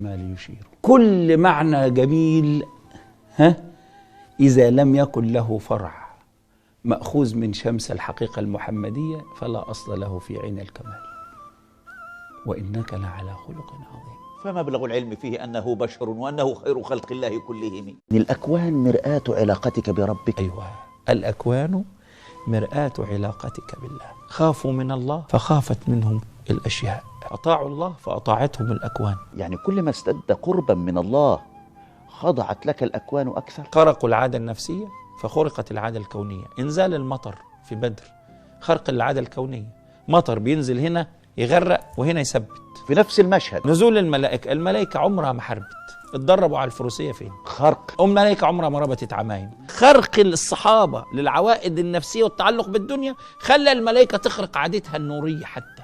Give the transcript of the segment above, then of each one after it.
ما ليشير كل معنى جميل إذا لم يكن له فرع مأخوذ من شمس الحقيقة المحمدية فلا أصل له في عين الكمال. وإنك لعلى خلق عظيم. فمبلغ العلم فيه أنه بشر وأنه خير خلق الله كلهم. الأكوان مرآة علاقتك بربك. أيوة، الأكوان مرآة علاقتك بالله. خافوا من الله فخافت منهم الأشياء، أطاعوا الله فأطاعتهم الأكوان. يعني كل ما ازددت قربا من الله خضعت لك الأكوان أكثر. خرقوا العادة النفسية فخرقت العادة الكونية. إنزال المطر في بدر خرق العادة الكونية، مطر بينزل هنا يغرق وهنا يثبت. في نفس المشهد نزول الملائكة، الملائكة عمرها ما حربت، اتدربوا على الفروسية فين؟ خرق. الملائكة عمرها ما ربطت عمايم. خرق الصحابة للعوائد النفسية والتعلق بالدنيا خلى الملائكة تخرق عادتها النورية حتى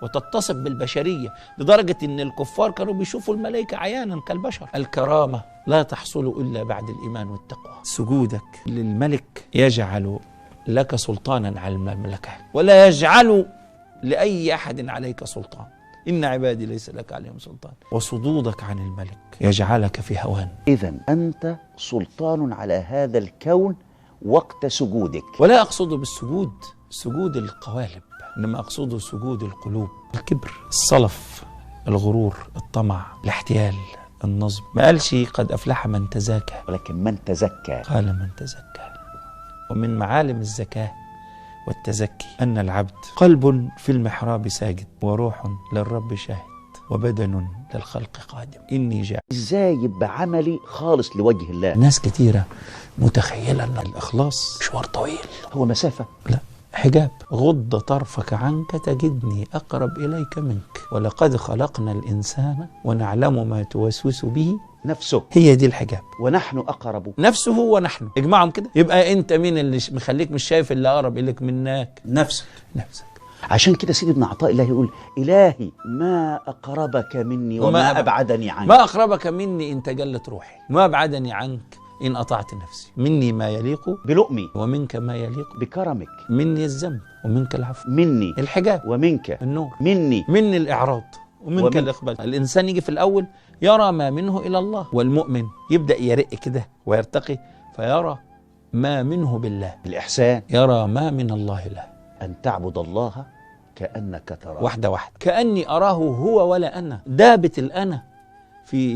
وتتصف بالبشرية، لدرجة ان الكفار كانوا بيشوفوا الملائكة عيانا كالبشر. الكرامة لا تحصل إلا بعد الإيمان والتقوى. سجودك للملك يجعل لك سلطانا على المملكة ولا يجعل لأي أحد عليك سلطان. إن عبادي ليس لك عليهم سلطان. وصدودك عن الملك يجعلك في هوان. إذن أنت سلطان على هذا الكون وقت سجودك. ولا أقصد بالسجود سجود القوالب، إنما أقصد سجود القلوب. الكبر، الصلف، الغرور، الطمع، الاحتيال، النصب. ما قالش قد أفلح من تزاكى، ولكن من تزكى. قال من تزكى. ومن معالم الزكاة والتزكي أن العبد قلب في المحراب ساجد وروح للرب شاهد وبدن للخلق قادم. إني جاء. إزاي يبقى عملي خالص لوجه الله؟ ناس كتيرة متخيلة أن الإخلاص مشوار طويل. هو مسافة؟ لا، حجاب. غض طرفك عنك تجدني أقرب إليك منك ولقد خلقنا الإنسان ونعلم ما توسوس به نفسه. هي دي الحجاب. ونحن أقرب. نفسه ونحن، اجمعهم كده. يبقى أنت مين اللي مخليك مش شايف اللي أقرب إليك منك؟ نفسك. نفسك. عشان كده سيدي ابن عطاء الله يقول إلهي ما أقربك مني وما أبعدني عنك. ما أقربك مني إن تجلت روحي، ما أبعدني عنك إن أطعت نفسي. مني ما يليق بلؤمي ومنك ما يليق بكرمك. مني الذنب ومنك العفو. مني الحجاب ومنك النور. مني الإعراض ومنك الإقبال. الإنسان يجي في الأول يرى ما منه إلى الله، والمؤمن يبدأ يرق كده ويرتقي فيرى ما منه بالله. الإحسان يرى ما من الله له. أن تعبد الله كأنك تراه. واحدة واحدة، كأني أراه هو ولا أنا. دابة الأنا في